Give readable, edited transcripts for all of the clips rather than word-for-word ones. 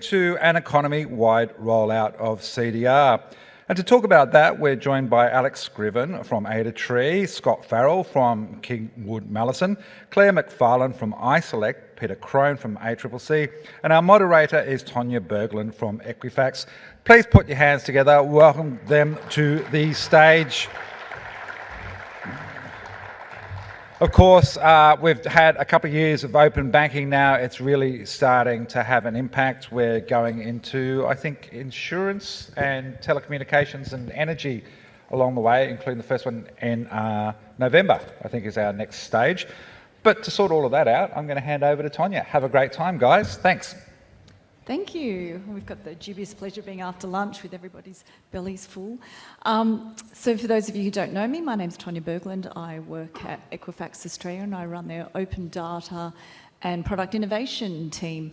to an economy-wide rollout of CDR. And to talk about that, we're joined by Alex Scriven from Intersekt, Scott Farrell from Kingwood Mallison, Claire McFarlane from Intersekt, Peter Crone from ACCC, and our moderator is Tonya Berglund from Equifax. Please put your hands together, welcome them to the stage. Of course, we've had a couple of years of open banking now. It's really starting to have an impact. We're going into, I think, insurance and telecommunications and energy along the way, including the first one in November, I think is our next stage. But to sort all of that out, I'm going to hand over to Tonya. Have a great time, guys. Thanks. Thank you. We've got the dubious pleasure of being after lunch with everybody's bellies full. So for those of you who don't know me, my name's Tonya Berglund. I work at Equifax Australia and I run their open data and product innovation team.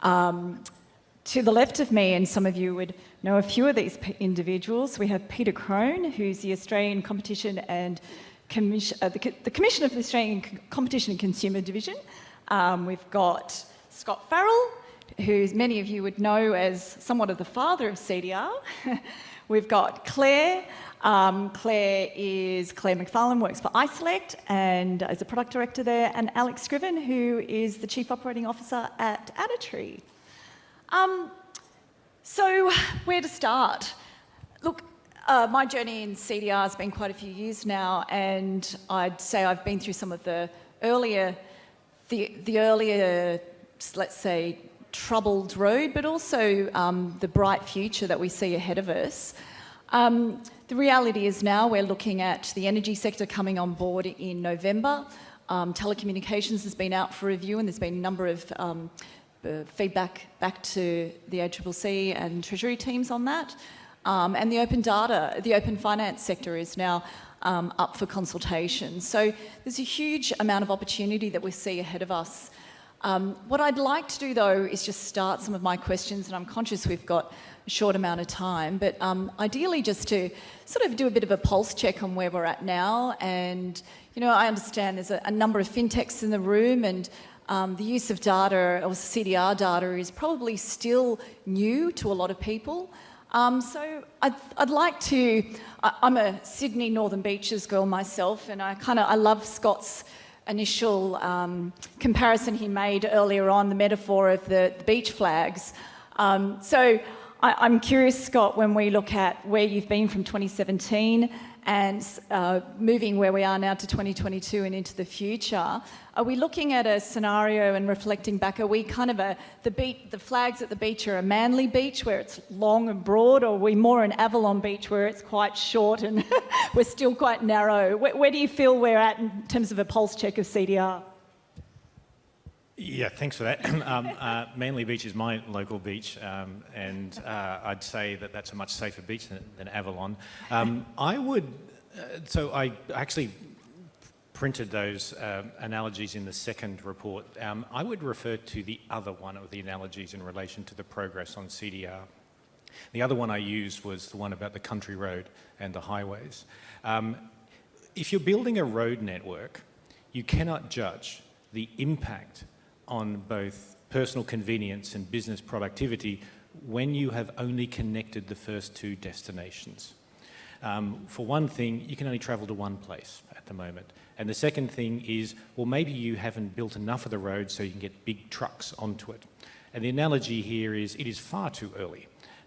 To the left of me, and some of you would know a few of these individuals, we have Peter Crone, who's the Australian Competition and the Commissioner of the Australian Competition and Consumer Division. We've got Scott Farrell, who many of you would know as somewhat of the father of CDR. We've got Claire. Claire McFarlane, works for Intersekt and is a product director there, and Alex Scriven, who is the Chief Operating Officer at Intersekt. So where to start? Look, my journey in CDR has been quite a few years now, and I'd say I've been through some of the earlier, let's say, troubled road, but also the bright future that we see ahead of us. The reality is now we're looking at the energy sector coming on board in November. Telecommunications has been out for review, and there's been a number of feedback back to the ACCC and Treasury teams on that. And the open data, the open finance sector is now up for consultation. So there's a huge amount of opportunity that we see ahead of us. What I'd like to do, though, is just start some of my questions, and I'm conscious we've got a short amount of time, but ideally just to sort of do a bit of a pulse check on where we're at now. And, you know, I understand there's a number of fintechs in the room, and the use of data, or CDR data, is probably still new to a lot of people. So I'd like to, I'm a Sydney Northern Beaches girl myself, and I love Scott's initial comparison he made earlier on, the metaphor of the beach flags. So I'm curious, Scott, when we look at where you've been from 2017 and moving where we are now to 2022 and into the future, are we looking at a scenario and reflecting back, are we kind of the flags at the beach are a Manly beach where it's long and broad, or are we more an Avalon beach where it's quite short and we're still quite narrow? Where do you feel we're at in terms of a pulse check of CDR? Yeah, thanks for that. Manly Beach is my local beach, and I'd say that that's a much safer beach than Avalon. So I actually printed those analogies in the second report. I would refer to the other one of the analogies in relation to the progress on CDR. The other one I used was the one about the country road and the highways. If you're building a road network, you cannot judge the impact on both personal convenience and business productivity when you have only connected the first two destinations. For one thing, you can only travel to one place at the moment. And the second thing is, well, maybe you haven't built enough of the road so you can get big trucks onto it. And the analogy here is it is far too early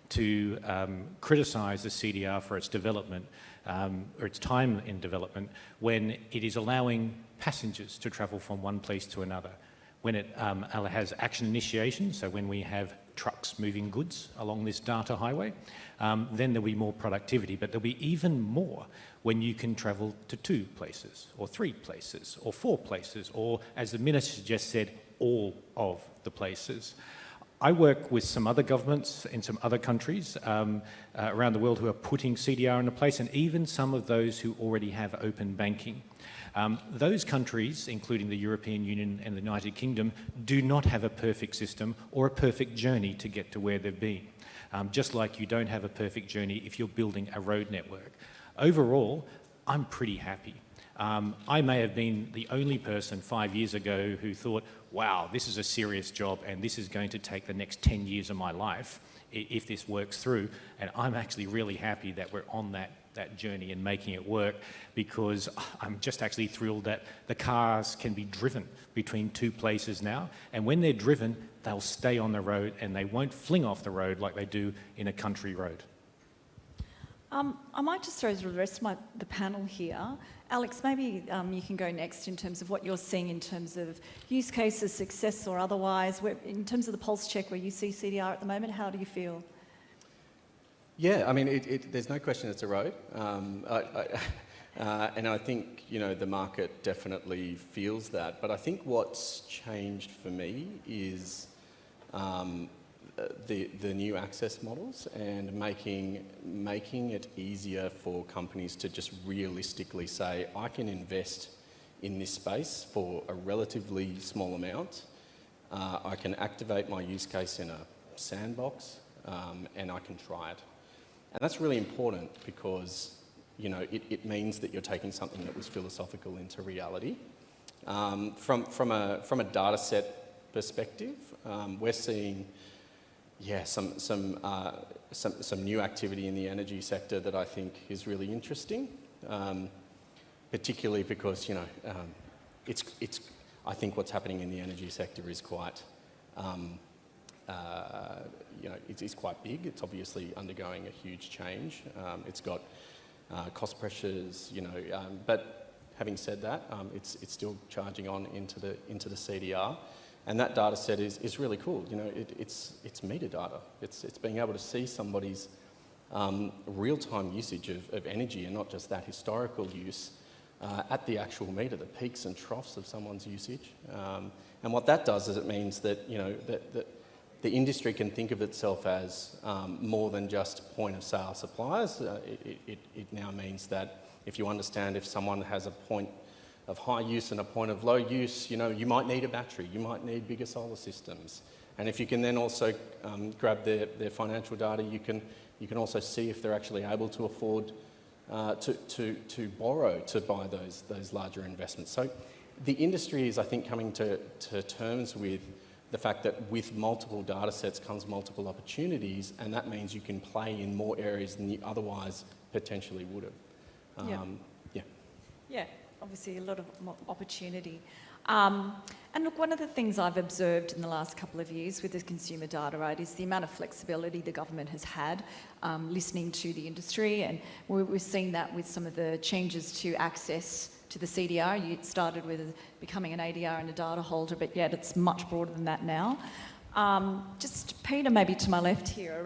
to criticise the CDR for its development or its time in development when it is allowing passengers to travel from one place to another. When it has action initiation, so when we have trucks moving goods along this data highway, then there'll be more productivity, but there'll be even more when you can travel to 2 places, or 3 places, or 4 places, or, as the Minister just said, all of the places. I work with some other governments in some other countries around the world who are putting CDR into place, and even some of those who already have open banking. Those countries, including the European Union and the United Kingdom, do not have a perfect system or a perfect journey to get to where they've been. Just like you don't have a perfect journey if you're building a road network. Overall, I'm pretty happy. I may have been the only person 5 years ago who thought, wow, this is a serious job and this is going to take the next 10 years of my life if this works through. And I'm actually really happy that we're on that journey and making it work, because I'm just actually thrilled that the cars can be driven between two places now. And when they're driven, they'll stay on the road and they won't fling off the road like they do in a country road. I might just throw the rest of the panel here. Alex, maybe you can go next in terms of what you're seeing in terms of use cases, success or otherwise. In terms of the pulse check where you see CDR at the moment, how do you feel? Yeah, I mean, there's no question it's a road. And I think, the market definitely feels that. But I think what's changed for me is the new access models and making it easier for companies to just realistically say, I can invest in this space for a relatively small amount. I can activate my use case in a sandbox, and I can try it. And that's really important because, it means that you're taking something that was philosophical into reality. From a data set perspective, we're seeing some new activity in the energy sector that I think is really interesting, particularly because I think what's happening in the energy sector is quite it's quite big. It's obviously undergoing a huge change. It's got cost pressures, but having said that, it's still charging on into the CDR. And that data set is really cool. It's metadata. It's being able to see somebody's real-time usage of energy, and not just that historical use at the actual meter, the peaks and troughs of someone's usage. And what that does is it means that that the industry can think of itself as more than just point-of-sale suppliers. It now means that if you understand if someone has a point of high use and a point of low use, you might need a battery, you might need bigger solar systems. And if you can then also grab their financial data, you can also see if they're actually able to afford to borrow to buy those larger investments. So the industry is, I think, coming to terms with the fact that with multiple data sets comes multiple opportunities, and that means you can play in more areas than you otherwise potentially would have. Yeah, obviously a lot of opportunity. And look, one of the things I've observed in the last couple of years with the consumer data, right, is the amount of flexibility the government has had listening to the industry, and we've seen that with some of the changes to access to the CDR. You started with becoming an ADR and a data holder, but yet it's much broader than that now. Just Peter, maybe to my left here,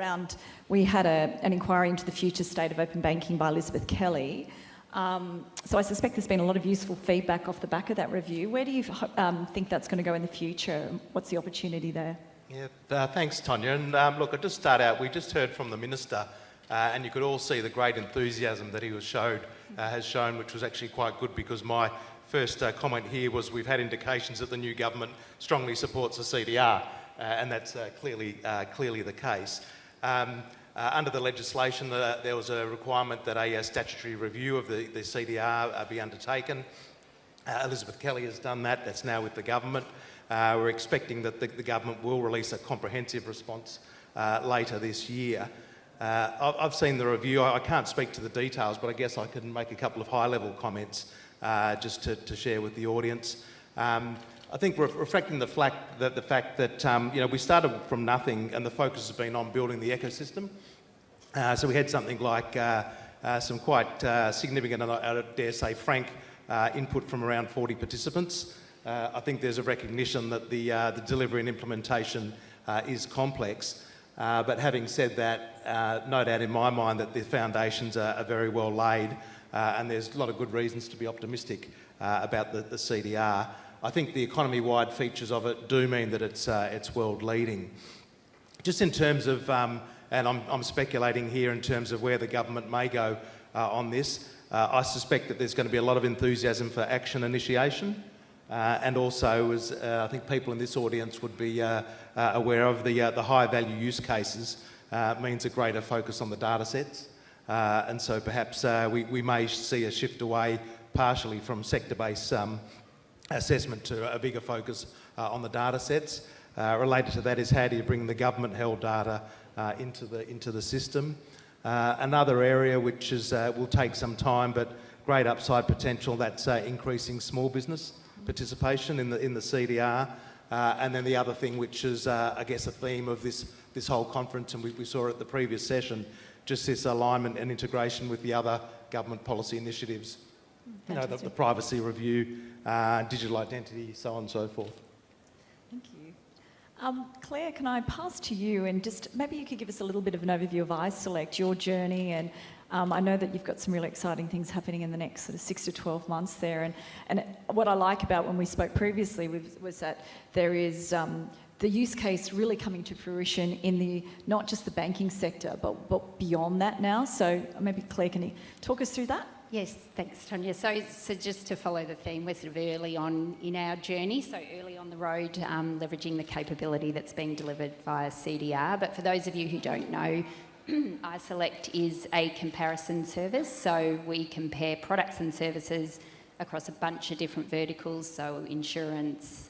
we had an inquiry into the future state of open banking by Elizabeth Kelly. So I suspect there's been a lot of useful feedback off the back of that review. Where do you think that's going to go in the future? What's the opportunity there? Yeah, thanks, Tonya. And look, I'll just start out. We just heard from the Minister, and you could all see the great enthusiasm that he has shown, which was actually quite good, because my first comment here was we've had indications that the new government strongly supports the CDR, and that's clearly the case. Under the legislation, there was a requirement that a statutory review of the CDR be undertaken. Elizabeth Kelly has done that. That's now with the government. We're expecting that the government will release a comprehensive response later this year. I've seen the review. I can't speak to the details, but I guess I can make a couple of high-level comments just to share with the audience. I think reflecting the fact that we started from nothing, and the focus has been on building the ecosystem. So we had something like some quite significant, and I dare say frank, input from around 40 participants. I think there's a recognition that the delivery and implementation is complex. But having said that, no doubt in my mind that the foundations are very well laid, and there's a lot of good reasons to be optimistic about the CDR. I think the economy-wide features of it do mean that it's world-leading. Just in terms of, and I'm speculating here in terms of where the government may go on this, I suspect that there's going to be a lot of enthusiasm for action initiation, and also, as I think people in this audience would be aware of, the high-value use cases means a greater focus on the data sets, and so perhaps we may see a shift away partially from sector-based assessment to a bigger focus on the data sets. Related to that is how do you bring the government-held data into the system. Another area which will take some time but great upside potential, that's increasing small business participation in the CDR. And then the other thing, which is, I guess, a theme of this whole conference, and we saw it at the previous session, just this alignment and integration with the other government policy initiatives. You know, the privacy review, digital identity, so on and so forth. Thank you. Claire, can I pass to you, and just maybe you could give us a little bit of an overview of Intersekt, your journey, and I know that you've got some really exciting things happening in the next sort of 6 to 12 months there. And what I like about when we spoke previously was that there is the use case really coming to fruition in not just the banking sector, but beyond that now. So maybe Claire, can you talk us through that? Yes, thanks, Tonya. So just to follow the theme, we're sort of early on in our journey, so early on the road, leveraging the capability that's being delivered via CDR. But for those of you who don't know, Intersekt is a comparison service, so we compare products and services across a bunch of different verticals, so insurance,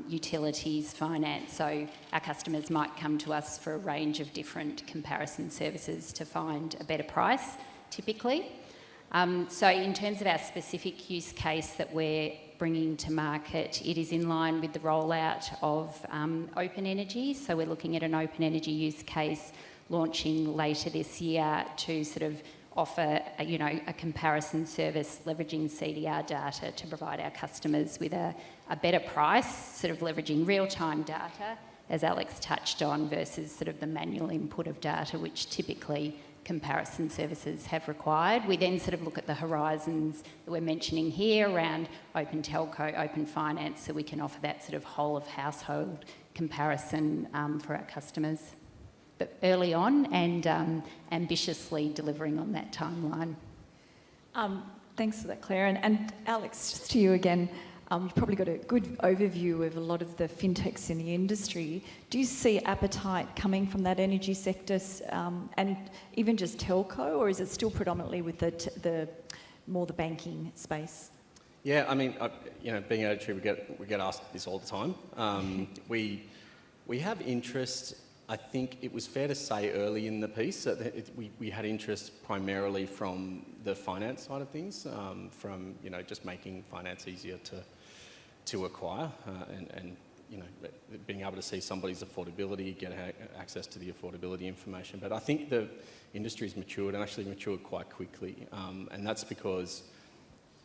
utilities, finance. So our customers might come to us for a range of different comparison services to find a better price, typically. So in terms of our specific use case that we're bringing to market, it is in line with the rollout of open energy. So we're looking at an open energy use case launching later this year to sort of offer a comparison service leveraging CDR data to provide our customers with a better price, sort of leveraging real-time data, as Alex touched on, versus sort of the manual input of data, which typically comparison services have required. We then sort of look at the horizons that we're mentioning here around open telco, open finance, so we can offer that sort of whole of household comparison for our customers. But early on and ambitiously delivering on that timeline. Thanks for that, Claire. And Alex, just to you again, you've probably got a good overview of a lot of the fintechs in the industry. Do you see appetite coming from that energy sector and even just telco, or is it still predominantly with the banking space? Yeah, I mean, being at Intersekt, we get asked this all the time. We have interest. I think it was fair to say early in the piece that we had interest primarily from the finance side of things, from just making finance easier to acquire, and being able to see somebody's affordability, get access to the affordability information. But I think the industry's matured, and actually matured quite quickly, and that's because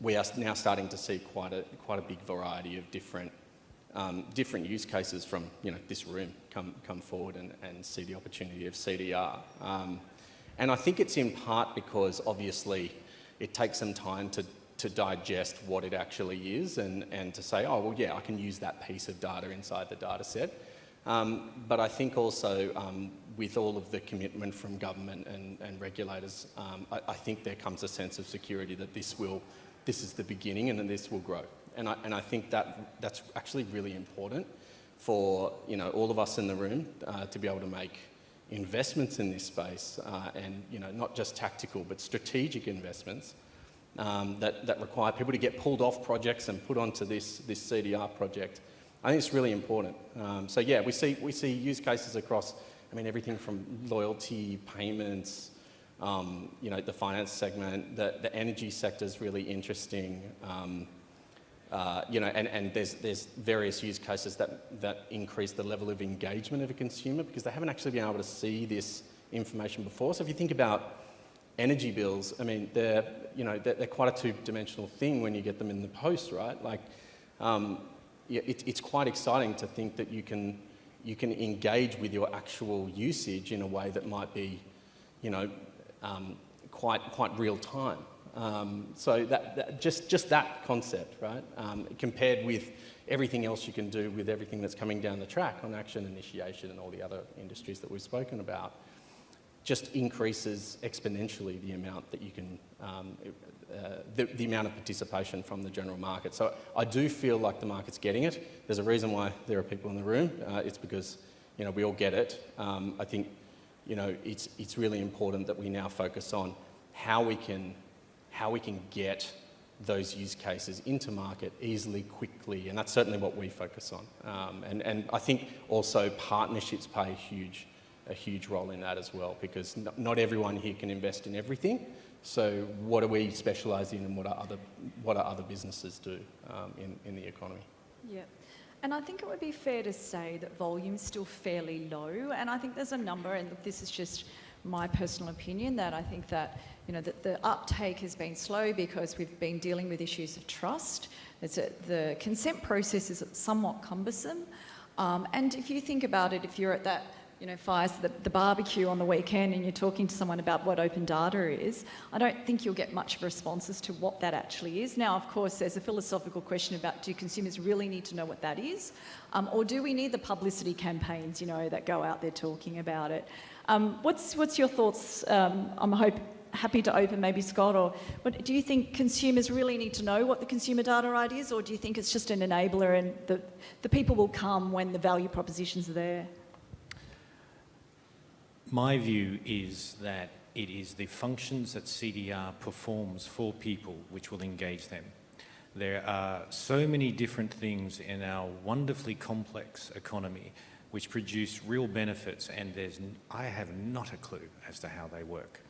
we are now starting to see quite a big variety of different use cases from this room come forward and see the opportunity of CDR. And I think it's in part because obviously it takes some time to digest what it actually is and to say, oh, well, yeah, I can use that piece of data inside the data set. But I think also with all of the commitment from government and regulators, I think there comes a sense of security that this is the beginning and then this will grow. And I think that's actually really important for all of us in the room to be able to make investments in this space and not just tactical but strategic investments that require people to get pulled off projects and put onto this CDR project. I think it's really important. So yeah, we see use cases across everything from loyalty, payments, the finance segment. The energy sector is really interesting. And there's various use cases that increase the level of engagement of a consumer because they haven't actually been able to see this information before. So if you think about energy bills, they're quite a two-dimensional thing when you get them in the post, right? Like, it's quite exciting to think that you can engage with your actual usage in a way that might be, quite real time. So that just that concept, right? Compared with everything else you can do with everything that's coming down the track on action initiation and all the other industries that we've spoken about, just increases exponentially the amount that you can, the amount of participation from the general market. So I do feel like the market's getting it. There's a reason why there are people in the room. It's because we all get it. I think it's really important that we now focus on how we can get those use cases into market easily, quickly, and that's certainly what we focus on. And I think also partnerships play a huge role in that as well, because not everyone here can invest in everything. So what do we specialise in, and what are other businesses do in the economy? Yeah. And I think it would be fair to say that volume's still fairly low, and I think there's a number, and this is just my personal opinion, that I think that, you know, that the uptake has been slow because we've been dealing with issues of trust. The consent process is somewhat cumbersome, and if you think about it, if you're at that, you know, the barbecue on the weekend and you're talking to someone about what open data is, I don't think you'll get much of a response as to what that actually is. Now, of course, there's a philosophical question about, do consumers really need to know what that is? Or do we need the publicity campaigns, you know, that go out there talking about it? What's your thoughts? I'm happy to open maybe Scott, or do you think consumers really need to know what the consumer data right is, or do you think it's just an enabler and the people will come when the value propositions are there? My view is that it is the functions that CDR performs for people which will engage them. There are so many different things in our wonderfully complex economy which produce real benefits, and I have not a clue as to how they work,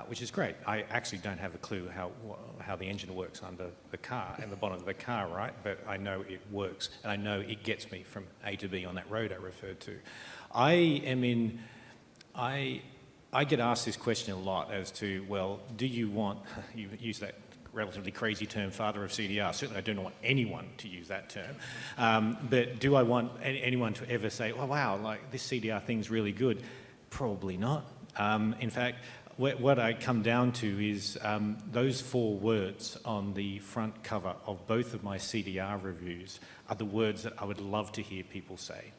which is great. I actually don't have a clue how the engine works under the car and the bottom of the car, right? But I know it works, and I know it gets me from A to B on that road I referred to. I get asked this question a lot as to, well, do you want, you use that relatively crazy term, father of CDR. Certainly I don't want anyone to use that term. But do I want anyone to ever say, oh, wow, like this CDR thing's really good? Probably not. In fact, what I come down to is those 4 words on the front cover of both of my CDR reviews are the words that I would love to hear people say.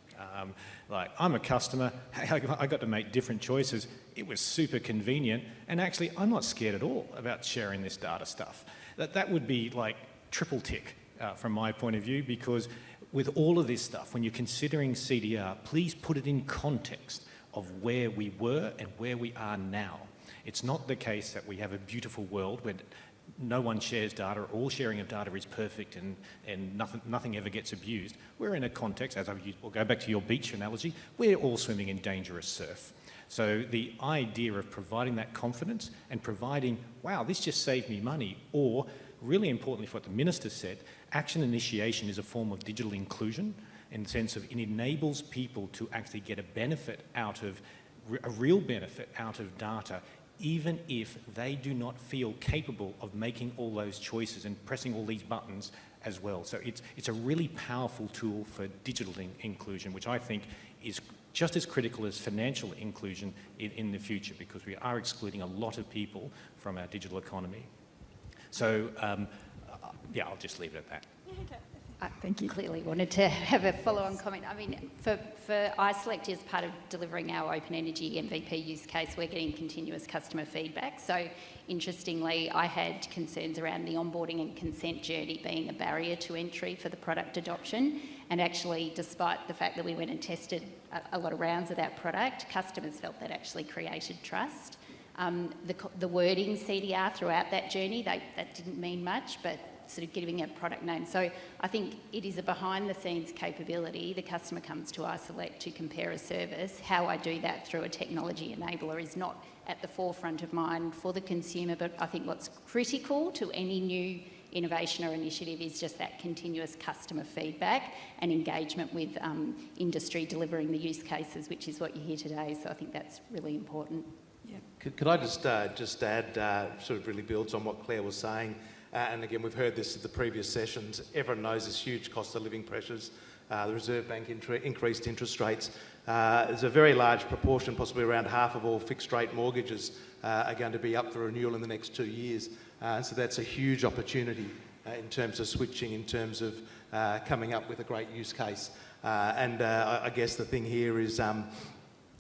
Like, I'm a customer, I got to make different choices, it was super convenient, and actually I'm not scared at all about sharing this data stuff. That would be like triple tick from my point of view, because with all of this stuff, when you're considering CDR, please put it in context of where we were and where we are now. It's not the case that we have a beautiful world where no one shares data, all sharing of data is perfect and nothing ever gets abused. We're in a context, as I've used, we'll go back to your beach analogy, we're all swimming in dangerous surf. So the idea of providing that confidence and providing, wow, this just saved me money, or really importantly for what the Minister said, action initiation is a form of digital inclusion in the sense of it enables people to actually get a benefit out of, a real benefit out of data, even if they do not feel capable of making all those choices and pressing all these buttons as well. So it's a really powerful tool for digital inclusion, which I think is just as critical as financial inclusion in the future, because we are excluding a lot of people from our digital economy. So, yeah, I'll just leave it at that. Thank you. Clearly wanted to have a follow-on comment. I mean, for Intersekt, as part of delivering our open energy MVP use case, we're getting continuous customer feedback. So interestingly, I had concerns around the onboarding and consent journey being a barrier to entry for the product adoption. And actually, despite the fact that we went and tested a lot of rounds of that product, customers felt that actually created trust. The wording CDR throughout that journey, that didn't mean much, but sort of giving a product name. So I think it is a behind-the-scenes capability. The customer comes to Intersekt to compare a service. How I do that through a technology enabler is not at the forefront of mind for the consumer, but I think what's critical to any new innovation or initiative is just that continuous customer feedback and engagement with industry delivering the use cases, which is what you hear today. So I think that's really important. Yeah. Could I just add, sort of really builds on what Claire was saying, and again, we've heard this at the previous sessions. Everyone knows there's huge cost of living pressures. The Reserve Bank increased interest rates. There's a very large proportion, possibly around half of all fixed rate mortgages are going to be up for renewal in the next 2 years. So that's a huge opportunity in terms of switching, in terms of coming up with a great use case. I guess the thing here is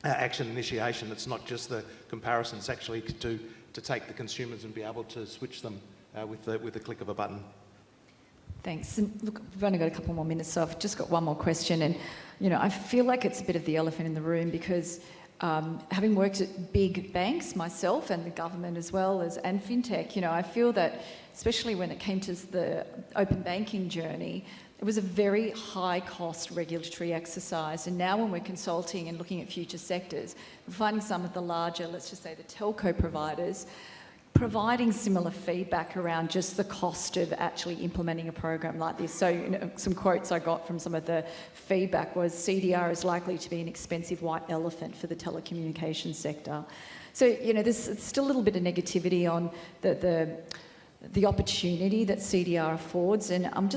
action initiation. It's not just the comparison, it's actually to take the consumers and be able to switch them with the click of a button. Thanks. And look, we've only got a couple more minutes, so I've just got one more question. And, you know, I feel like it's a bit of the elephant in the room because having worked at big banks myself and the government as well as and FinTech, I feel that especially when it came to the open banking journey, it was a very high cost regulatory exercise. And now when we're consulting and looking at future sectors, we're finding some of the larger, let's just say the telco providers, providing similar feedback around just the cost of actually implementing a program like this. So some quotes I got from some of the feedback was CDR is likely to be an expensive white elephant for the telecommunications sector. So, there's still a little bit of negativity on the opportunity that CDR affords, and I'm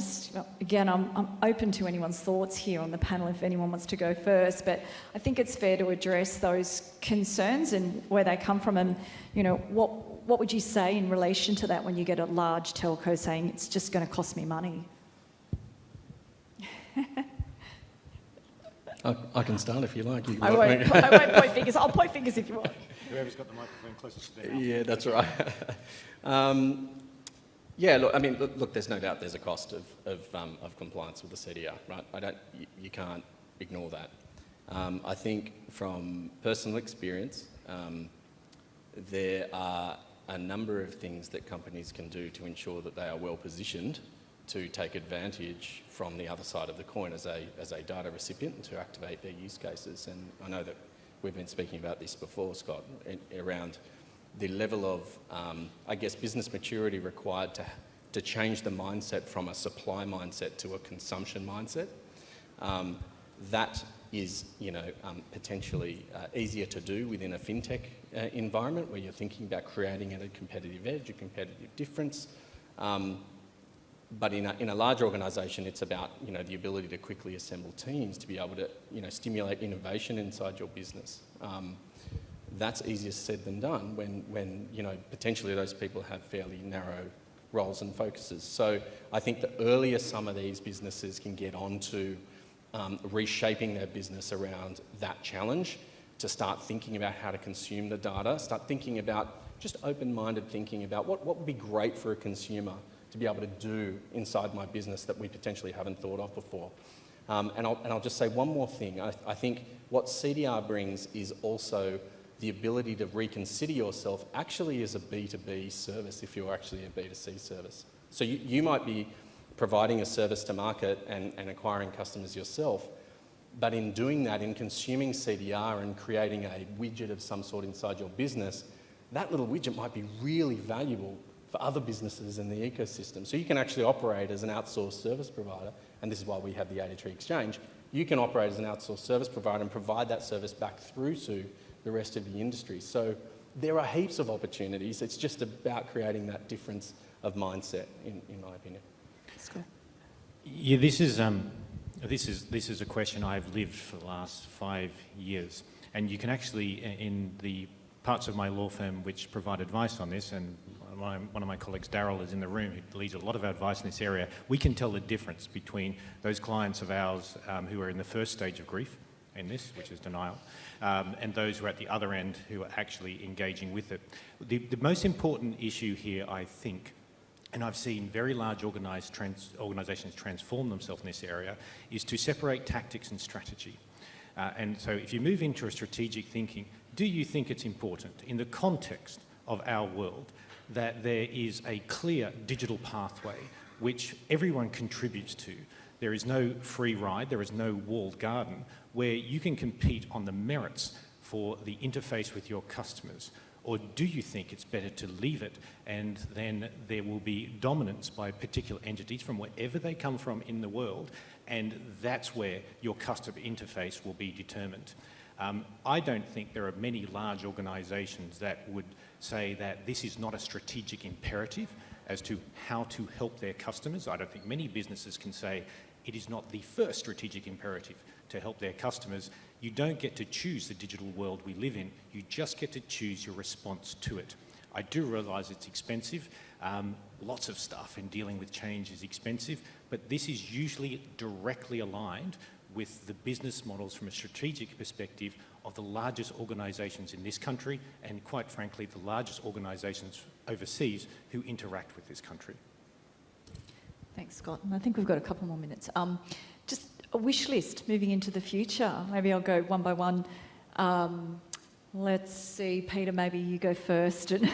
open to anyone's thoughts here on the panel if anyone wants to go first, but I think it's fair to address those concerns and where they come from, and what would you say in relation to that when you get a large telco saying it's just going to cost me money? I can start if you like. I won't point fingers. I'll point fingers if you want. Whoever's got the microphone closest to them. Yeah, that's right. Look, there's no doubt there's a cost of compliance with the CDR, right? You can't ignore that. I think from personal experience, there are a number of things that companies can do to ensure that they are well positioned to take advantage from the other side of the coin as a data recipient and to activate their use cases. And I know that we've been speaking about this before, Scott, around the level of, business maturity required to change the mindset from a supply mindset to a consumption mindset. That is, potentially easier to do within a FinTech environment where you're thinking about creating a competitive edge, a competitive difference. But in a large organisation, it's about, the ability to quickly assemble teams to be able to, stimulate innovation inside your business. That's easier said than done when potentially those people have fairly narrow roles and focuses. So I think the earlier some of these businesses can get onto reshaping their business around that challenge, to start thinking about how to consume the data, start thinking about just open-minded thinking about what would be great for a consumer to be able to do inside my business that we potentially haven't thought of before. And I'll just say one more thing. I think what CDR brings is also the ability to reconsider yourself actually as a B2B service if you're actually a B2C service. So you might be providing a service to market and acquiring customers yourself, but in doing that, in consuming CDR and creating a widget of some sort inside your business, that little widget might be really valuable for other businesses in the ecosystem. So you can actually operate as an outsourced service provider, and this is why we have the 80-tree exchange. You can operate as an outsourced service provider and provide that service back through to the rest of the industry. So there are heaps of opportunities. It's just about creating that difference of mindset, in my opinion. Yeah, this is a question I've lived for the last 5 years, and you can actually, in the parts of my law firm which provide advice on this, and one of my colleagues, Daryl, is in the room, who leads a lot of advice in this area, we can tell the difference between those clients of ours who are in the first stage of grief in this, which is denial, and those who are at the other end who are actually engaging with it. The most important issue here, I think, and I've seen very large organisations transform themselves in this area, is to separate tactics and strategy. And so if you move into a strategic thinking, do you think it's important in the context of our world that there is a clear digital pathway which everyone contributes to? There is no free ride, there is no walled garden where you can compete on the merits for the interface with your customers. Or do you think it's better to leave it and then there will be dominance by particular entities from wherever they come from in the world, and that's where your customer interface will be determined? I don't think there are many large organisations that would say that this is not a strategic imperative as to how to help their customers. I don't think many businesses can say it is not the first strategic imperative to help their customers. You don't get to choose the digital world we live in, you just get to choose your response to it. I do realise it's expensive. Lots of stuff in dealing with change is expensive, but this is usually directly aligned with the business models from a strategic perspective of the largest organisations in this country and, quite frankly, the largest organisations overseas who interact with this country. Thanks, Scott. And I think we've got a couple more minutes. Just a wish list moving into the future. Maybe I'll go one by one. Let's see, Peter, maybe you go first. And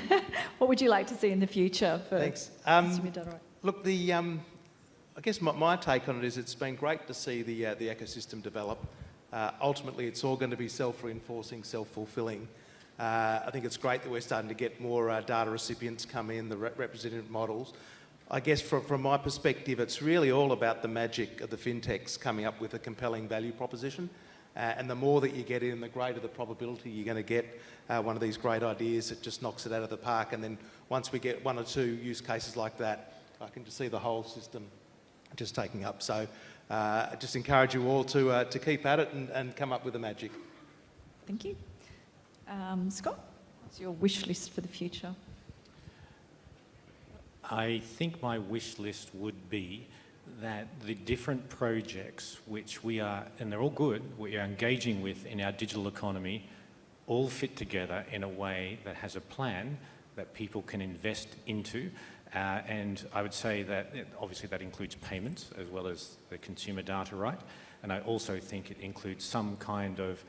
what would you like to see in the future for Thanks. consumer data right? Look, I guess my take on it is it's been great to see the ecosystem develop. Ultimately, it's all going to be self-reinforcing, self-fulfilling. I think it's great that we're starting to get more data recipients come in, the representative models. I guess from my perspective, it's really all about the magic of the fintechs coming up with a compelling value proposition. And the more that you get in, the greater the probability you're going to get one of these great ideas that just knocks it out of the park. And then once we get one or two use cases like that, I can just see the whole system just taking up. So I just encourage you all to keep at it and come up with the magic. Thank you. Scott, what's your wish list for the future? I think my wish list would be that the different projects which we are, and they're all good, we are engaging with in our digital economy, all fit together in a way that has a plan that people can invest into. And I would say that obviously that includes payments as well as the consumer data right. And I also think it includes some kind of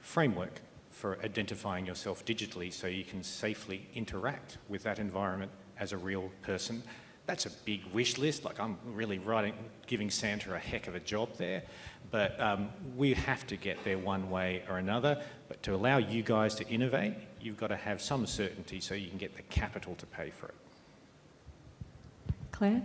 framework for identifying yourself digitally so you can safely interact with that environment as a real person. That's a big wish list. Like, I'm really giving Santa a heck of a job there. But we have to get there one way or another. But to allow you guys to innovate, you've got to have some certainty so you can get the capital to pay for it. Claire?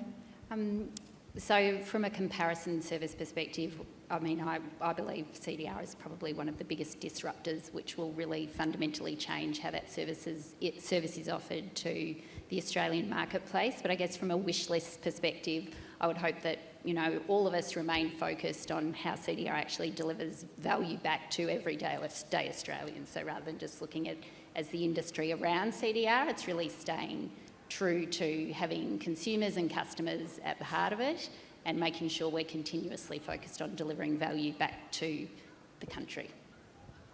So from a comparison service perspective, I mean, I believe CDR is probably one of the biggest disruptors, which will really fundamentally change how that service is offered to the Australian marketplace. But I guess from a wish list perspective, I would hope that, you know, all of us remain focused on how CDR actually delivers value back to everyday Australians. So rather than just looking at as the industry around CDR, it's really staying true to having consumers and customers at the heart of it and making sure we're continuously focused on delivering value back to the country.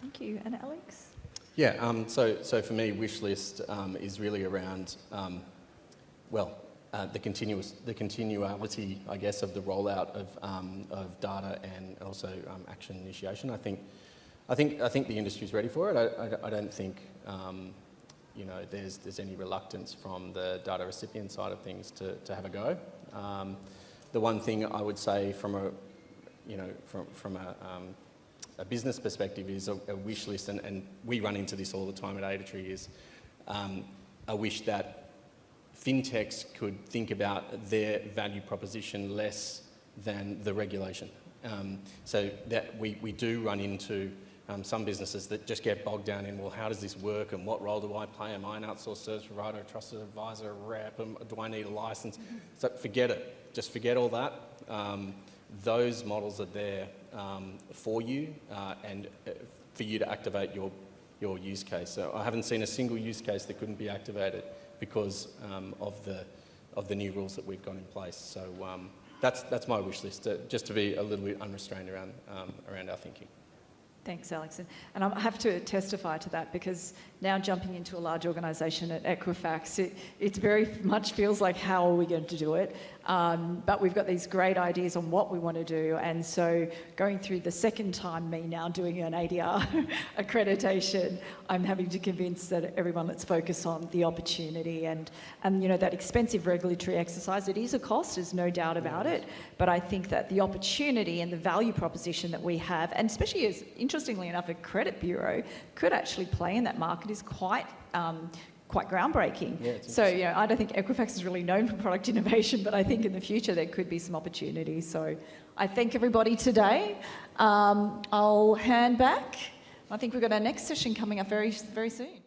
Thank you. And Alex? Yeah, so for me, wish list is really around, the continuality, I guess, of the rollout of data and also action initiation. I think the industry's ready for it. I don't think there's any reluctance from the data recipient side of things to have a go. The one thing I would say from a business perspective is a wish list, and we run into this all the time at Aidatree, is a wish that fintechs could think about their value proposition less than the regulation. So that we do run into some businesses that just get bogged down in, well, how does this work and what role do I play? Am I an outsourced service provider, a trusted advisor, a rep? Do I need a license? So forget it. Just forget all that. Those models are there for you and for you to activate your use case. So I haven't seen a single use case that couldn't be activated because of the new rules that we've got in place. So that's my wish list, just to be a little bit unrestrained around our thinking. Thanks, Alex. And I have to testify to that because now jumping into a large organisation at Equifax, it very much feels like how are we going to do it? But we've got these great ideas on what we want to do. And so going through the second time me now doing an ADR accreditation, I'm having to convince that everyone, let's focus on the opportunity and that expensive regulatory exercise. It is a cost, there's no doubt about it. But I think that the opportunity and the value proposition that we have, and especially as, interestingly enough, a credit bureau could actually play in that market is quite groundbreaking. Yeah, so, I don't think Equifax is really known for product innovation, but I think in the future there could be some opportunities. So I thank everybody today. I'll hand back. I think we've got our next session coming up very, very soon.